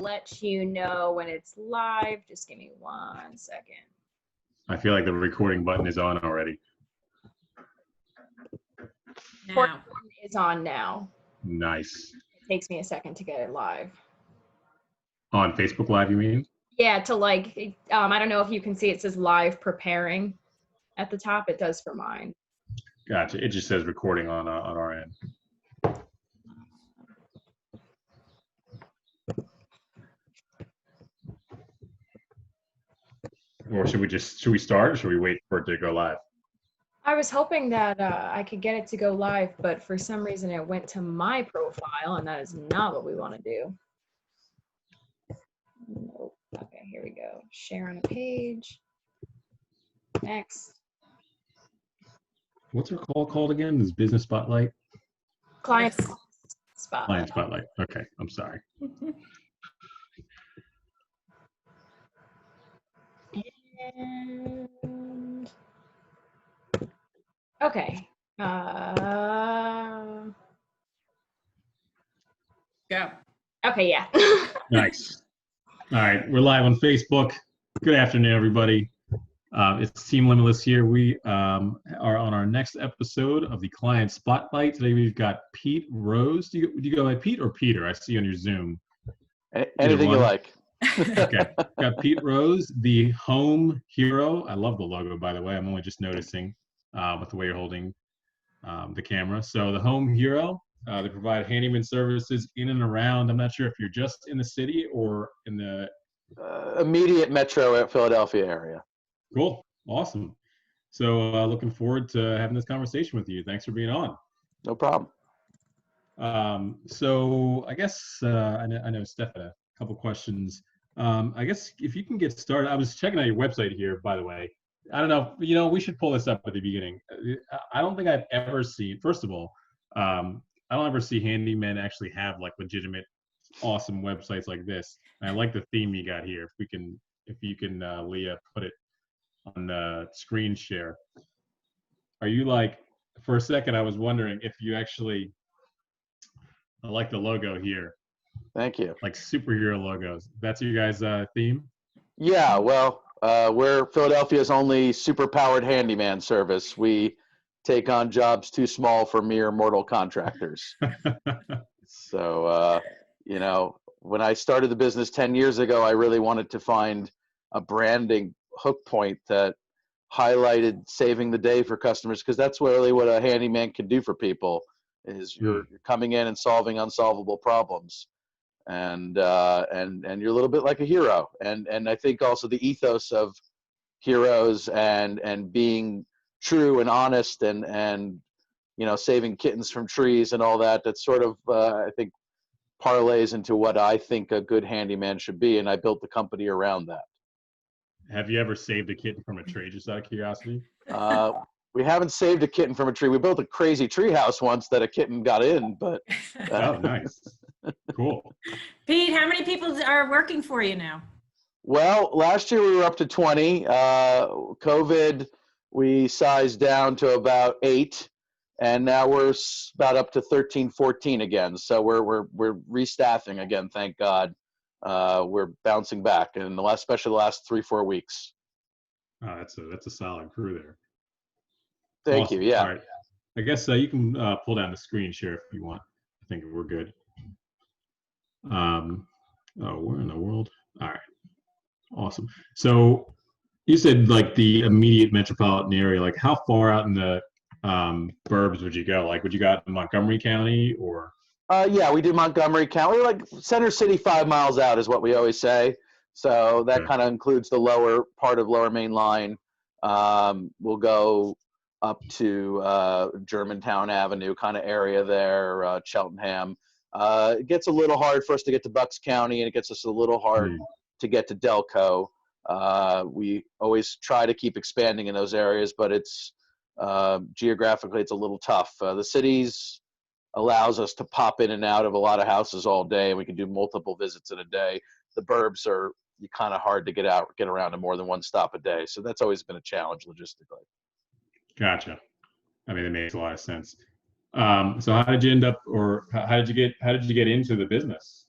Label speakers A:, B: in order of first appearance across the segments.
A: let you know when it's live. Just give me 1 second.
B: I feel like the recording button is on already.
A: Now. Is on now.
B: Nice.
A: It takes me a second to get it live.
B: On Facebook Live, you mean?
A: Yeah, to like, I don't know if you can see it says live preparing at the top. It does for mine.
B: Gotcha. It just says recording on our end. Or should we start, or should we wait for it to go live?
A: I was hoping that I could get it to go live, but for some reason it went to my profile, and that is not what we want to do. Nope. Okay, here we go. Share on a page. Next.
B: What's our call called again? This business spotlight?
A: Client spotlight.
B: Client spotlight. Okay, I'm sorry.
A: And okay.
C: Go.
A: Okay, yeah.
B: Nice. All right, we're live on Facebook. Good afternoon, everybody. It's Team Limitless here. We are on our next episode of the Client Spotlight. Today we've got Pete Rose. Do you go by Pete or Peter? I see you on your Zoom.
D: Anything you like.
B: Okay. Got Pete Rose, the Home Hero. I love the logo, by the way. I'm only just noticing with the way you're holding the camera. So the Home Hero, they provide handyman services in and around. I'm not sure if you're just in the city or in the
D: immediate metro Philadelphia area.
B: Cool. Awesome. So looking forward to having this conversation with you. Thanks for being on.
D: No problem.
B: So I guess I know Steph had a couple questions. I guess if you can get started, I was checking out your website here, by the way. I don't know, we should pull this up at the beginning. I don't think I've ever seen, first of all, I don't ever see handymen actually have like legitimate, awesome websites like this. And I like the theme you got here. If you can, Leah, put it on the screen share. Are you like, for a second, I was wondering if you actually, I like the logo here.
D: Thank you.
B: Like superhero logos. That's your guys' theme?
D: Yeah, well, we're Philadelphia's only super-powered handyman service. We take on jobs too small for mere mortal contractors. So, when I started the business 10 years ago, I really wanted to find a branding hook point that highlighted saving the day for customers, because that's really what a handyman can do for people, is you're coming in and solving unsolvable problems. And you're a little bit like a hero. And I think also the ethos of heroes and being true and honest and saving kittens from trees and all that, that's sort of, I think, parlays into what I think a good handyman should be. And I built the company around that.
B: Have you ever saved a kitten from a tree, just out of curiosity?
D: We haven't saved a kitten from a tree. We built a crazy tree house once that a kitten got in, but.
B: Oh, nice. Cool.
C: Pete, how many people are working for you now?
D: Well, last year we were up to 20. COVID, we sized down to about 8, and now we're about up to 13, 14 again. So we're restaffing again, thank God. We're bouncing back, and especially the last 3-4 weeks.
B: Oh, that's a solid crew there.
D: Thank
B: awesome.
D: you. Yeah.
B: All right. I guess you can pull down the screen share if you want. I think we're good. Where in the world? All right. Awesome. So you said like the immediate metropolitan area, like how far out in the burbs would you go? Like would you go out in Montgomery County or?
D: Yeah, we do Montgomery County. Like Center City 5 miles out is what we always say. So that kind of includes the lower part of Lower Main Line. We'll go up to Germantown Avenue kind of area there, Cheltenham. It gets a little hard for us to get to Bucks County, and it gets us a little hard to get to Delco. We always try to keep expanding in those areas, but it's geographically it's a little tough. The cities allows us to pop in and out of a lot of houses all day, and we can do multiple visits in a day. The burbs are kind of hard to get around to more than one stop a day, so that's always been a challenge logistically.
B: Gotcha. I mean, it makes a lot of sense. So how did you end up, or how did you get into the business?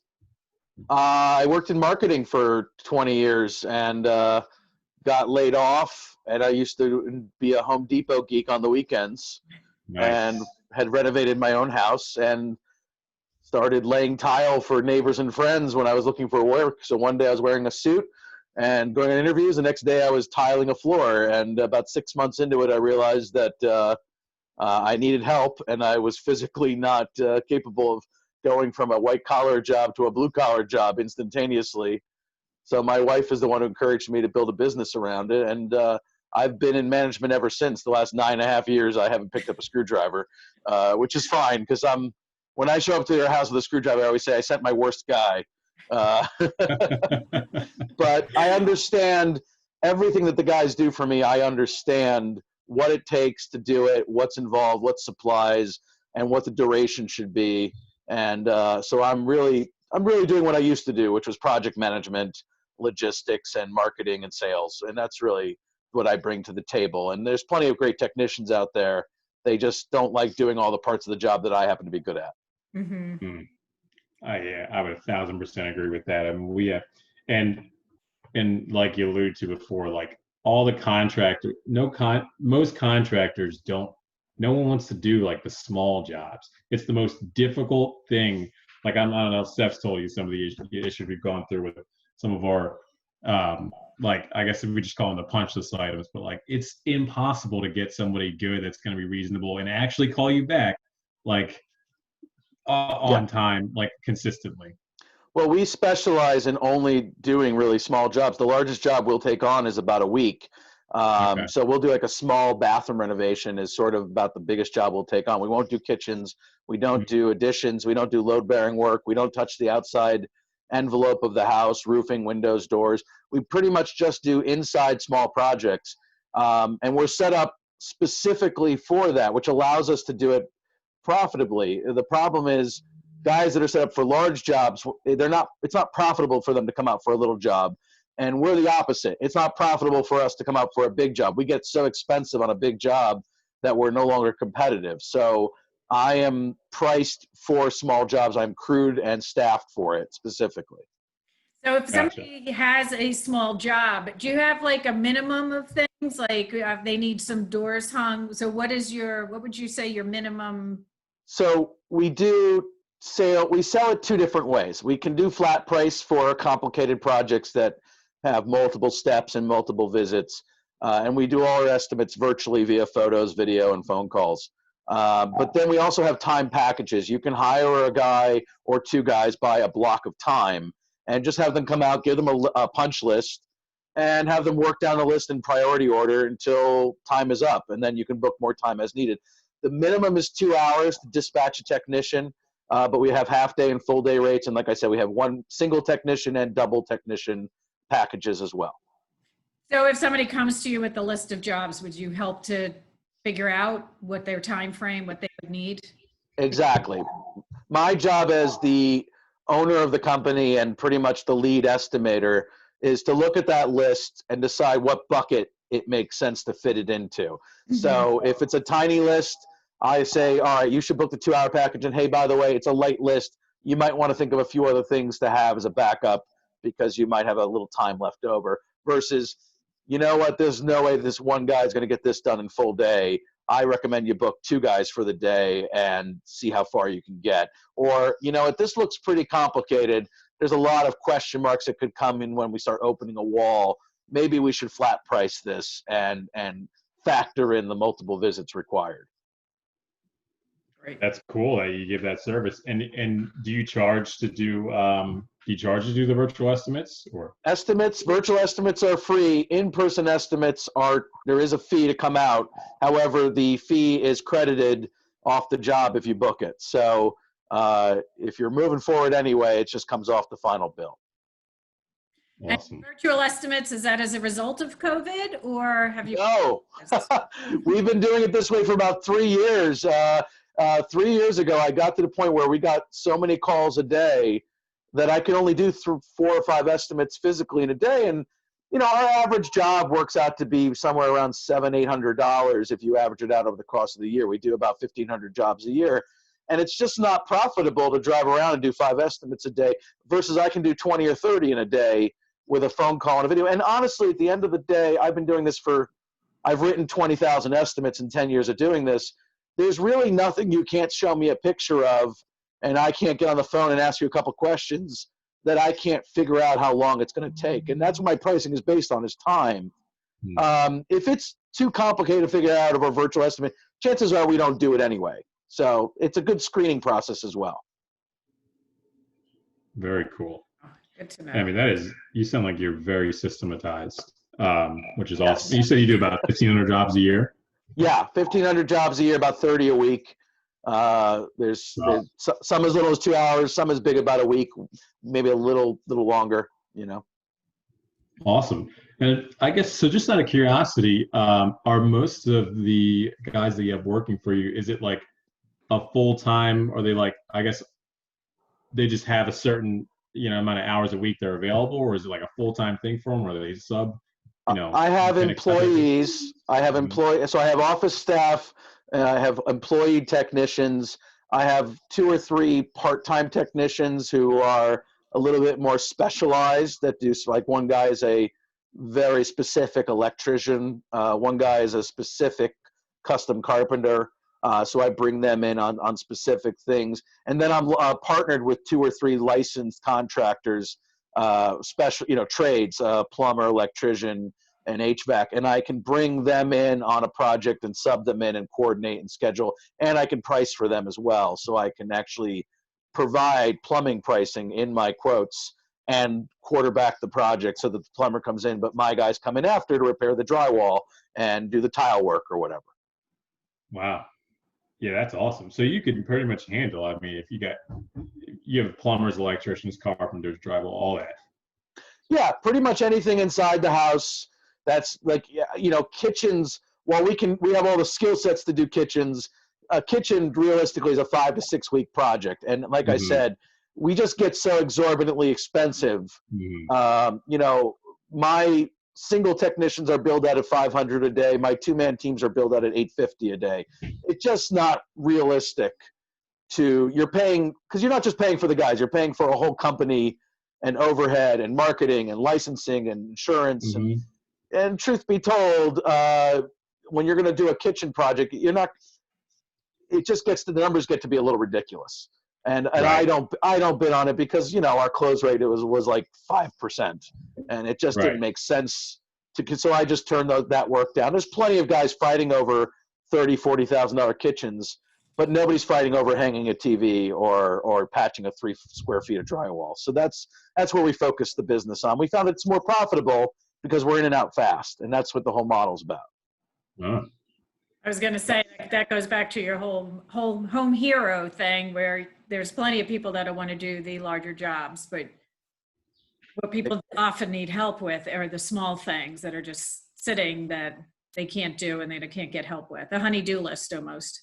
D: I worked in marketing for 20 years and got laid off. And I used to be a Home Depot geek on the weekends and
B: Nice.
D: had renovated my own house and started laying tile for neighbors and friends when I was looking for work. So one day I was wearing a suit and going to interviews. The next day I was tiling a floor. And about 6 months into it, I realized that I needed help and I was physically not capable of going from a white collar job to a blue collar job instantaneously. So my wife is the one who encouraged me to build a business around it. And I've been in management ever since. The last 9.5 years, I haven't picked up a screwdriver, which is fine because when I show up to their house with a screwdriver, I always say I sent my worst guy. Uh, but I understand everything that the guys do for me. I understand what it takes to do it, what's involved, what supplies, and what the duration should be. And so I'm really doing what I used to do, which was project management, logistics, and marketing and sales. And that's really what I bring to the table. And there's plenty of great technicians out there. They just don't like doing all the parts of the job that I happen to be good at.
C: Mm-hmm.
B: Yeah, I would 1,000% agree with that. I mean, and like you alluded to before, like all the most contractors don't. No one wants to do like the small jobs. It's the most difficult thing. Like I don't know, Steph's told you some of the issues we've gone through with some of our, like I guess if we just call them the punch list items, but like it's impossible to get somebody good that's going to be reasonable and actually call you back, like on time, like consistently.
D: Well, we specialize in only doing really small jobs. The largest job we'll take on is about a week.
B: Okay.
D: So we'll do like a small bathroom renovation is sort of about the biggest job we'll take on. We won't do kitchens. We don't do additions. We don't do load bearing work. We don't touch the outside envelope of the house, roofing, windows, doors. We pretty much just do inside small projects. And we're set up specifically for that, which allows us to do it profitably. The problem is guys that are set up for large jobs, it's not profitable for them to come out for a little job. And we're the opposite. It's not profitable for us to come out for a big job. We get so expensive on a big job that we're no longer competitive. So I am priced for small jobs. I'm crewed and staffed for it specifically.
C: So if
B: Gotcha.
C: somebody has a small job, do you have like a minimum of things? Like they need some doors hung. So what would you say your minimum?
D: So we sell it two different ways. We can do flat price for complicated projects that have multiple steps and multiple visits. And we do all our estimates virtually via photos, video, and phone calls. But then we also have time packages. You can hire a guy or two guys by a block of time and just have them come out, give them a punch list, and have them work down the list in priority order until time is up. And then you can book more time as needed. The minimum is 2 hours to dispatch a technician, but we have half day and full day rates. And like I said, we have one single technician and double technician packages as well.
C: So if somebody comes to you with a list of jobs, would you help to figure out what their time frame, what they would need?
D: Exactly. My job as the owner of the company and pretty much the lead estimator is to look at that list and decide what bucket it makes sense to fit it into. Mm-hmm. So if it's a tiny list, I say, all right, you should book the 2 hour package. And hey, by the way, it's a light list. You might want to think of a few other things to have as a backup because you might have a little time left over versus, you know what, there's no way this one guy is going to get this done in full day. I recommend you book 2 guys for the day and see how far you can get. Or, you know what, this looks pretty complicated. There's a lot of question marks that could come in when we start opening a wall. Maybe we should flat price this and factor in the multiple visits required.
C: Great.
B: That's cool that you give that service. And do you charge to do the virtual estimates or?
D: Virtual estimates are free. In-person estimates there is a fee to come out. However, the fee is credited off the job if you book it. So if you're moving forward anyway, it just comes off the final bill.
B: Awesome.
C: And virtual estimates, is that as a result of COVID or have you?
D: No, we've been doing it this way for about 3 years. 3 years ago, I got to the point where we got so many calls a day that I could only do 4 or 5 estimates physically in a day. And, you know, our average job works out to be somewhere around $700-800 if you average it out over the course of the year. We do about 1,500 jobs a year. And it's just not profitable to drive around and do 5 estimates a day versus I can do 20 or 30 in a day with a phone call and a video. And honestly, at the end of the day, I've been doing this I've written 20,000 estimates in 10 years of doing this. There's really nothing you can't show me a picture of, and I can't get on the phone and ask you a couple questions that I can't figure out how long it's going to take. And that's what my pricing is based on, is time. If it's too complicated to figure out over a virtual estimate, chances are we don't do it anyway. So it's a good screening process as well.
B: Very cool.
C: Good to know.
B: I mean, you sound like you're very systematized, which is
D: Yes.
B: awesome. You said you do about 1,500 jobs a year?
D: Yeah, 1,500 jobs a year, about 30 a week. There's some as little as 2 hours, some as big about a week, maybe a little longer, you know.
B: Awesome. And I guess, so just out of curiosity, are most of the guys that you have working for you, is it like a full-time, or they like, I guess they just have a certain, amount of hours a week they're available, or is it like a full-time thing for them, or they sub,
D: I have employees. So I have office staff, and I have employee technicians. I have 2 or 3 part-time technicians who are a little bit more specialized, that do, like, one guy is a very specific electrician. One guy is a specific custom carpenter. So I bring them in on specific things. And then I'm partnered with 2 or 3 licensed contractors, special, trades, plumber, electrician, and HVAC. And I can bring them in on a project and sub them in and coordinate and schedule. And I can price for them as well. So I can actually provide plumbing pricing in my quotes and quarterback the project so that the plumber comes in, but my guys come in after to repair the drywall and do the tile work or whatever.
B: Wow. Yeah, that's awesome. So you can pretty much handle, I mean, if you have plumbers, electricians, carpenters, drywall, all that.
D: Yeah, pretty much anything inside the house. That's like, kitchens, while we have all the skill sets to do kitchens, a kitchen realistically is a 5 to 6 week project. And like I said, we just get so exorbitantly expensive. My single technicians are billed out at $500 a day. My 2-man teams are billed out at $850 a day. It's just not realistic you're paying, because you're not just paying for the guys, you're paying for a whole company and overhead and marketing and licensing and insurance. And truth be told, when you're going to do a kitchen project, the numbers get to be a little ridiculous. And right. I don't bid on it because, our close rate was like 5%, and it just didn't make sense so I just turned that work down. There's plenty of guys fighting over $30,000, $40,000 kitchens, but nobody's fighting over hanging a TV or patching a 3 square feet of drywall. So that's where we focus the business on. We found it's more profitable because we're in and out fast, and that's what the whole model's about.
C: I was going to say that goes back to your whole home hero thing, where there's plenty of people that want to do the larger jobs, but what people often need help with are the small things that are just sitting that they can't do and they can't get help with. A honey-do list almost.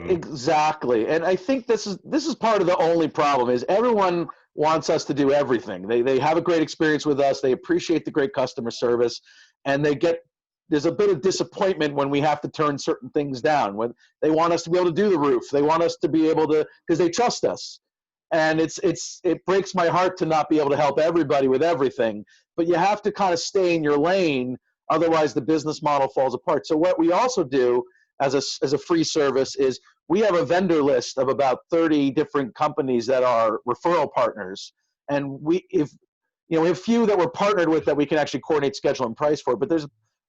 D: Exactly. And I think this is part of the only problem is everyone wants us to do everything. They have a great experience with us. They appreciate the great customer service, and there's a bit of disappointment when we have to turn certain things down. When they want us to be able to do the roof, they want us to be able to, because they trust us. And it breaks my heart to not be able to help everybody with everything. But you have to kind of stay in your lane, otherwise the business model falls apart. So what we also do as a free service is we have a vendor list of about 30 different companies that are referral partners, and we have a few that we're partnered with that we can actually coordinate schedule and price for. But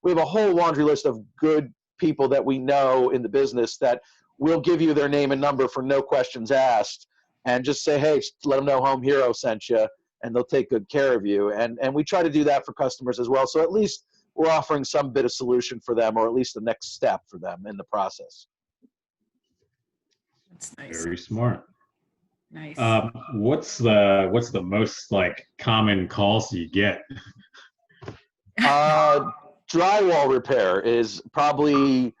D: we have a whole laundry list of good people that we know in the business that will give you their name and number for no questions asked, and just say, hey, let them know Home Hero sent you, and they'll take good care of you. And we try to do that for customers as well. So at least we're offering some bit of solution for them, or at least the next step for them in the process.
C: That's nice.
B: Very smart.
C: Nice.
B: What's the most common calls you get?
D: Drywall repair is probably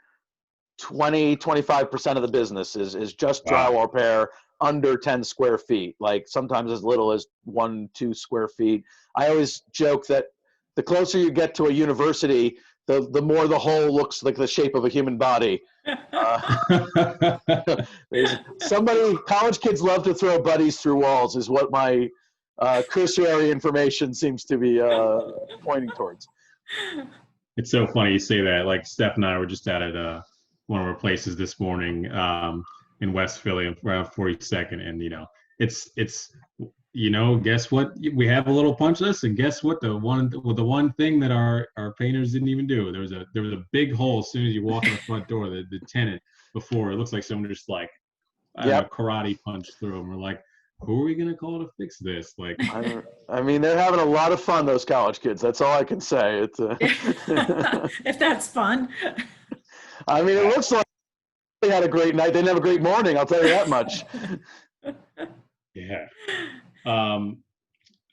D: 20-25% of the business is just drywall repair under 10 square feet, like sometimes as little as 1-2 square feet. I always joke that the closer you get to a university, the more the hole looks like the shape of a human body. College kids love to throw buddies through walls is what my cursory information seems to be pointing towards.
B: It's so funny you say that. Like Steph and I were just out at one of our places this morning in West Philly, around 42nd, and it's guess what? We have a little punch list, and guess what? The one thing that our painters didn't even do. There was a big hole as soon as you walk in the front door. The tenant before, it looks like someone just like karate punched through them. We're like, who are we gonna call to fix this? Like,
D: I mean, they're having a lot of fun, those college kids. That's all I can say. It's
C: if that's fun.
D: I mean, it looks like they had a great night. They didn't have a great morning. I'll tell you that much.
B: Yeah.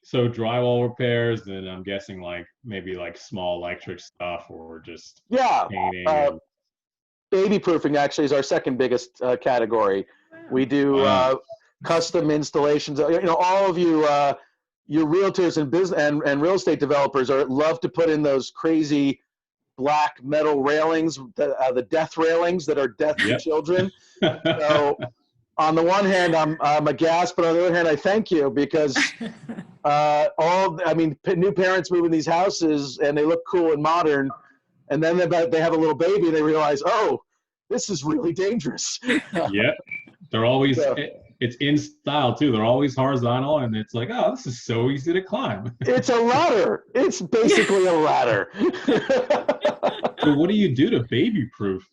B: So drywall repairs, then I'm guessing like maybe like small electric stuff or just painting.
D: Baby proofing actually is our second biggest category. We do custom installations. All of you, your realtors and business and real estate developers love to put in those crazy black metal railings, the death railings that are death to children. So on the one hand, I'm aghast, but on the other hand, I thank you because new parents move in these houses and they look cool and modern, and then they have a little baby and they realize, oh, this is really dangerous.
B: Yeah, they're always. It's in style too. They're always horizontal, and it's like, oh, this is so easy to climb.
D: It's a ladder. It's basically a ladder.
B: So what do you do to baby-proof?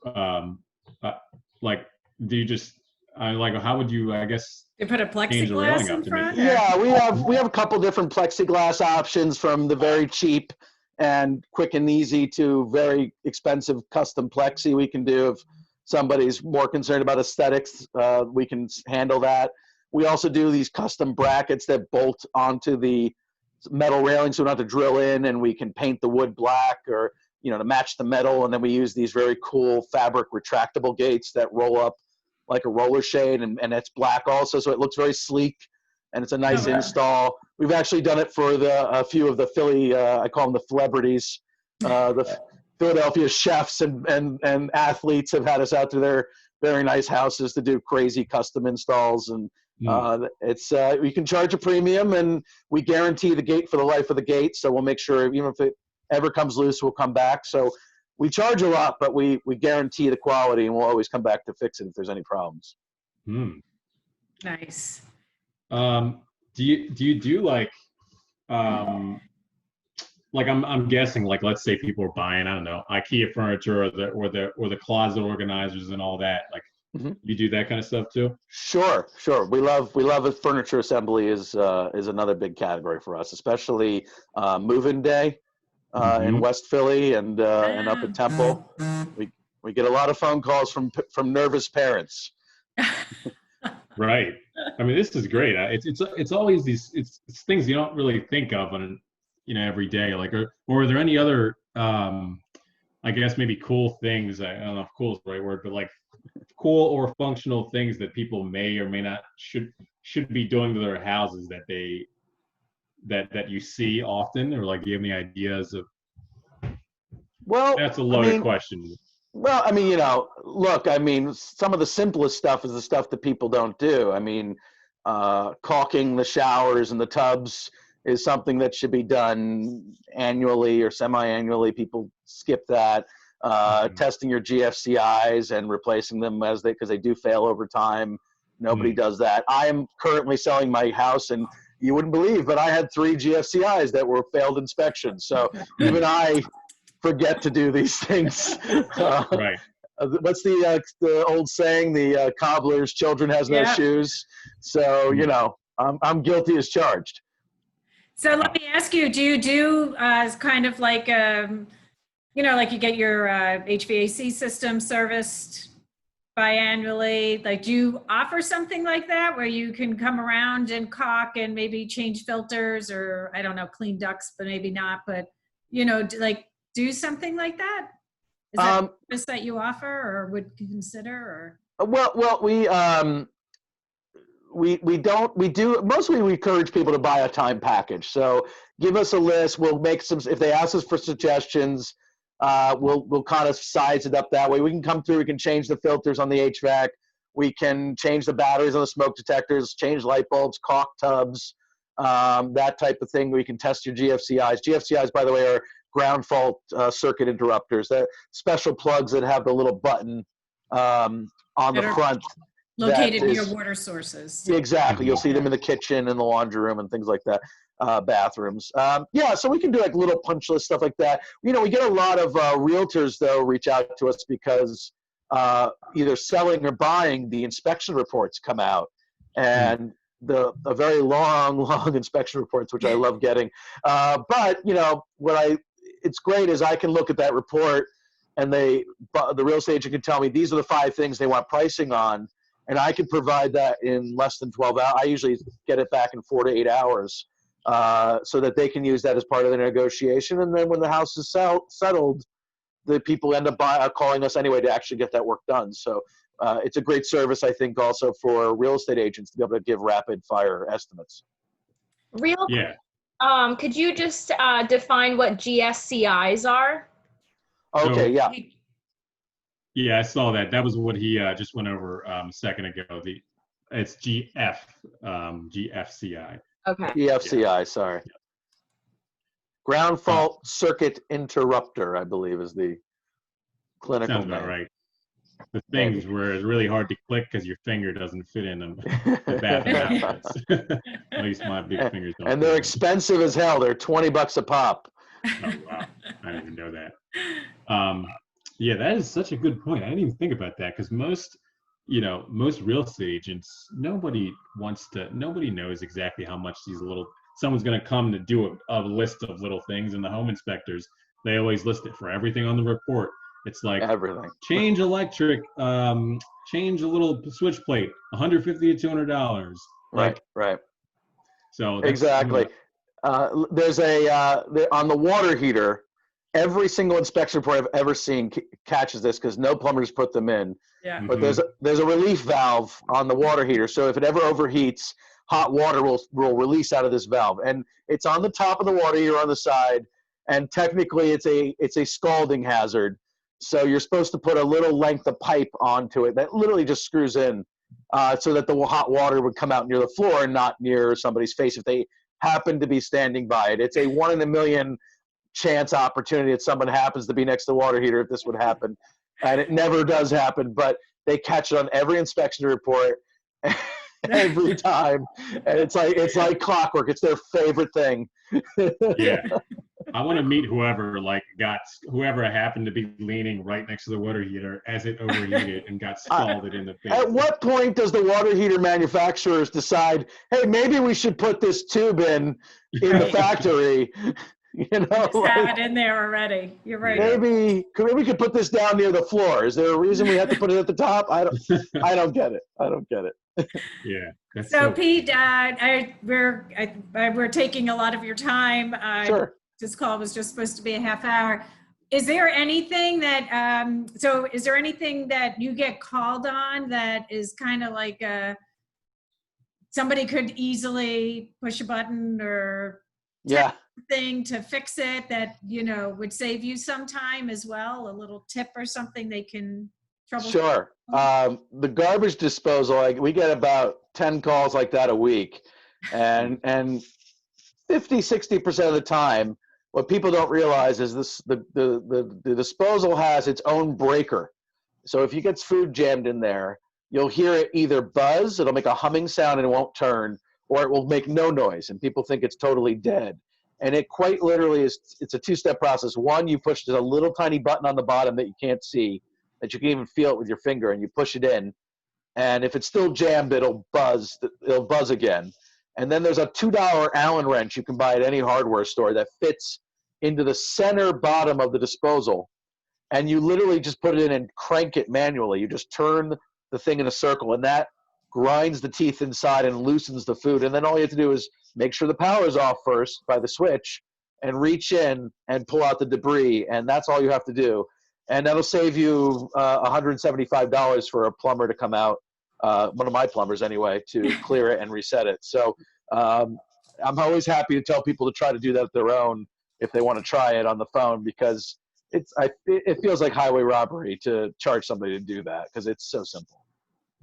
B: Like, do you just how would you? I guess
C: you put a plexiglass in front.
D: Yeah, we have a couple different plexiglass options, from the very cheap and quick and easy to very expensive custom plexi we can do. If somebody's more concerned about aesthetics, we can handle that. We also do these custom brackets that bolt onto the metal railing, so we don't have to drill in, and we can paint the wood black or to match the metal. And then we use these very cool fabric retractable gates that roll up like a roller shade, and it's black also, so it looks very sleek and it's a nice install. We've actually done it for a few of the Philly, I call them the celebrities, the Philadelphia chefs and athletes have had us out to their very nice houses to do crazy custom installs. And it's we can charge a premium, and we guarantee the gate for the life of the gate. So we'll make sure even if it ever comes loose, we'll come back. So we charge a lot, but we guarantee the quality, and we'll always come back to fix it if there's any problems.
C: Nice.
B: Do you do like I'm guessing, like, let's say people are buying, I don't know, IKEA furniture or the closet organizers and all that. Like, you do that kind of stuff too? Sure.
D: We love it. Furniture assembly is another big category for us, especially move-in day in West Philly and up at Temple. We get a lot of phone calls from nervous parents.
B: Right. I mean, this is great. It's always it's things you don't really think of on every day. Like, or are there any other I guess maybe cool things? I don't know if cool is the right word, but like cool or functional things that people may or may not should be doing to their houses that you see often, or like, do you have any ideas of?
D: Well,
B: that's a loaded question.
D: Well, I mean, look, I mean, some of the simplest stuff is the stuff that people don't do. I mean, caulking the showers and the tubs is something that should be done annually or semi-annually. People skip that. Testing your GFCIs and replacing them because they do fail over time. Nobody does that. I am currently selling my house, and you wouldn't believe, but I had 3 GFCIs that were failed inspections. So even I forget to do these things.
B: Right.
D: What's the old saying? The cobbler's children has no shoes. So, I'm guilty as charged.
C: So let me ask you, do you do kind of like, like you get your HVAC system serviced biannually? Like, do you offer something like that where you can come around and caulk and maybe change filters, or I don't know, clean ducts, but maybe not, but, do something like that? Is that a service that you offer or would consider? Or?
D: Well, we do mostly we encourage people to buy a time package. So give us a list. We'll make some, if they ask us for suggestions, we'll kind of size it up that way. We can come through, we can change the filters on the HVAC. We can change the batteries on the smoke detectors, change light bulbs, caulk tubs, that type of thing. We can test your GFCIs. GFCIs, by the way, are ground fault circuit interrupters. They're special plugs that have the little button on the front.
C: Located near water sources.
D: Exactly. You'll see them in the kitchen and the laundry room and things like that, bathrooms. Yeah, so we can do like little punch list stuff like that. You know, we get a lot of realtors, though, reach out to us because either selling or buying, the inspection reports come out. And the very long inspection reports, which I love getting. But, you know, it's great is I can look at that report and the real estate agent can tell me these are the 5 things they want pricing on. And I can provide that in less than 12 hours. I usually get it back in 4 to 8 hours so that they can use that as part of the negotiation. And then when the house is settled, the people end up calling us anyway to actually get that work done. So it's a great service, I think, also for real estate agents to be able to give rapid fire estimates.
A: Could you just define what GFCIs are?
D: Okay, yeah.
B: Yeah, I saw that. That was what he just went over a second ago. It's GFCI.
A: Okay.
D: GFCI, sorry. Yeah. Ground fault circuit interrupter, I believe, is the clinical name.
B: Sounds about right. The things where it's really hard to click because your finger doesn't fit in them. The bathroom outlets. At least my big fingers don't.
D: And they're expensive as hell. They're $20 a pop.
B: Oh, wow. I didn't even know that. Yeah, that is such a good point. I didn't even think about that because most real estate agents, nobody knows exactly how much someone's going to come to do a list of little things. And the home inspectors, they always list it for everything on the report. It's like
D: everything.
B: Change electric, change a little switch plate, $150 to $200.
D: Right.
B: So
D: exactly. There's on the water heater. Every single inspection report I've ever seen catches this because no plumbers put them in.
C: Yeah.
D: But there's a relief valve on the water heater, so if it ever overheats, hot water will release out of this valve, and it's on the top of the water heater on the side. And technically, it's a scalding hazard. So you're supposed to put a little length of pipe onto it that literally just screws in, so that the hot water would come out near the floor and not near somebody's face if they happen to be standing by it. It's a 1 in a million chance opportunity that someone happens to be next to the water heater if this would happen, and it never does happen, but they catch it on every inspection report every time, and it's like clockwork. It's their favorite thing.
B: Yeah, I want to meet whoever happened to be leaning right next to the water heater as it overheated and got scalded in the face.
D: At what point does the water heater manufacturers decide, hey, maybe we should put this tube in the factory? You know,
C: just have it in there already. You're right.
D: Maybe we could put this down near the floor. Is there a reason we have to put it at the top? I don't get it.
B: Yeah.
C: So Pete, we're taking a lot of your time.
D: Sure.
C: This call was just supposed to be a half hour. Is there anything that you get called on that is kind of like somebody could easily push a button or thing to fix it that would save you some time as well, a little tip or something they can troubleshoot?
D: Sure. The garbage disposal, we get about 10 calls like that a week, and 50-60% of the time, what people don't realize is the disposal has its own breaker. So if you get food jammed in there, you'll hear it either buzz, it'll make a humming sound and it won't turn, or it will make no noise and people think it's totally dead. And it quite literally it's a 2-step process. One, you push a little tiny button on the bottom that you can't see, that you can even feel it with your finger, and you push it in. And if it's still jammed, it'll buzz again. And then there's a $2 Allen wrench you can buy at any hardware store that fits into the center bottom of the disposal. And you literally just put it in and crank it manually. You just turn the thing in a circle, and that grinds the teeth inside and loosens the food. And then all you have to do is make sure the power is off first by the switch and reach in and pull out the debris. And that's all you have to do. And that'll save you $175 for a plumber to come out, one of my plumbers anyway, to clear it and reset it. So I'm always happy to tell people to try to do that at their own if they want to try it on the phone, because it feels like highway robbery to charge somebody to do that because it's so simple.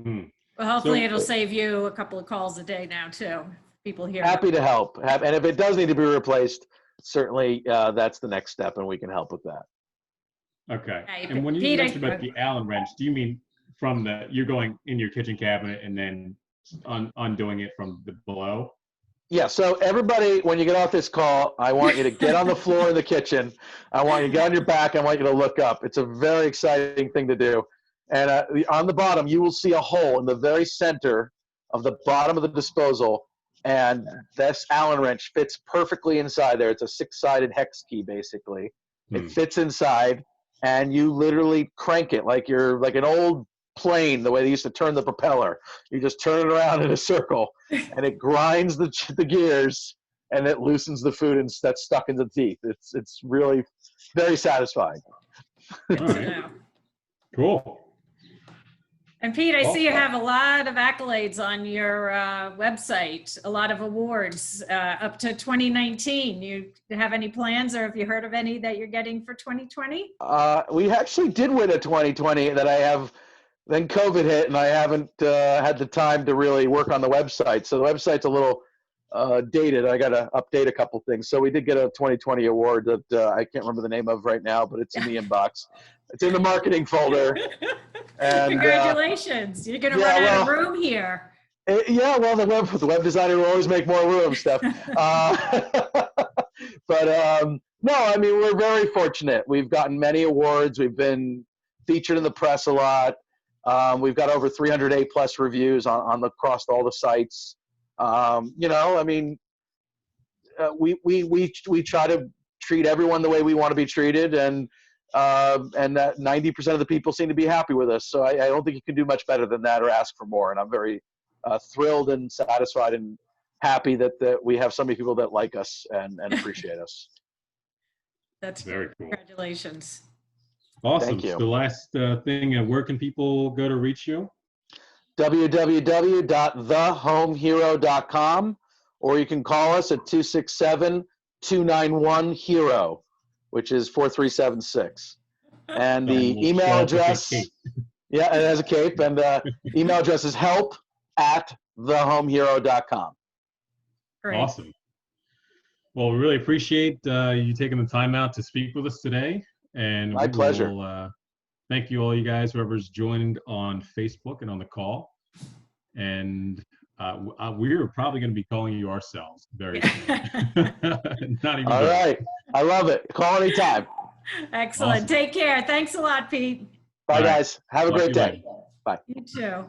B: Hmm.
C: Well, hopefully
B: So-
C: it'll save you a couple of calls a day now too. People hear.
D: Happy to help. And if it does need to be replaced, certainly that's the next step, and we can help with that.
B: Okay.
C: Right,
B: And when you
C: Pete,
B: mentioned about the Allen wrench, do you mean from you're going in your kitchen cabinet and then undoing it from the below?
D: Yeah, so everybody, when you get off this call, I want you to get on the floor in the kitchen. I want you to get on your back. I want you to look up. It's a very exciting thing to do. And on the bottom, you will see a hole in the very center of the bottom of the disposal. And this Allen wrench fits perfectly inside there. It's a 6-sided hex key, basically. It fits inside, and you literally crank it like you're like an old plane, the way they used to turn the propeller. You just turn it around in a circle, and it grinds the gears, and it loosens the food that's stuck in the teeth. It's really very satisfying.
C: Good to
B: All right.
C: know.
B: Cool.
C: And Pete, I see you have a lot of accolades on your website, a lot of awards up to 2019. You have any plans, or have you heard of any that you're getting for 2020?
D: We actually did win a 2020 that I have. Then COVID hit, and I haven't had the time to really work on the website. So the website's a little dated. I got to update a couple things. So we did get a 2020 award that I can't remember the name of right now, but it's in the inbox. It's in the marketing folder. And,
C: Congratulations. You're going to
D: yeah,
C: run out of
D: well,
C: room here.
D: Yeah, well, the web designer will always make more room, Steph. But no, I mean, we're very fortunate. We've gotten many awards. We've been featured in the press a lot. We've got over 300 A+ reviews across all the sites. You know, I mean, we try to treat everyone the way we want to be treated, and that 90% of the people seem to be happy with us. So I don't think you can do much better than that or ask for more. And I'm very thrilled and satisfied and happy that we have so many people that like us and appreciate us.
C: That's
B: Very cool.
C: Congratulations.
B: Awesome.
D: Thank you.
B: So the last thing, where can people go to reach you?
D: www.thehomehero.com, or you can call us at 267-291-HERO, which is 4376. And the
B: We'll
D: email
B: show up with a
D: address,
B: cape.
D: yeah, it has a cape, and email address is help@thehomehero.com.
C: Great.
B: Awesome. Well, we really appreciate you taking the time out to speak with us today. And
D: My pleasure.
B: Thank you all you guys, whoever's joined on Facebook and on the call. And we're probably going to be calling you ourselves very soon. Not even
D: All
B: joking.
D: right. I love it. Call anytime.
C: Excellent.
B: Awesome.
C: Take care. Thanks a lot, Pete.
D: Bye,
B: All right.
D: guys. Have a
B: Talk to
D: great
B: you
D: day.
B: later.
D: Bye.
C: You too.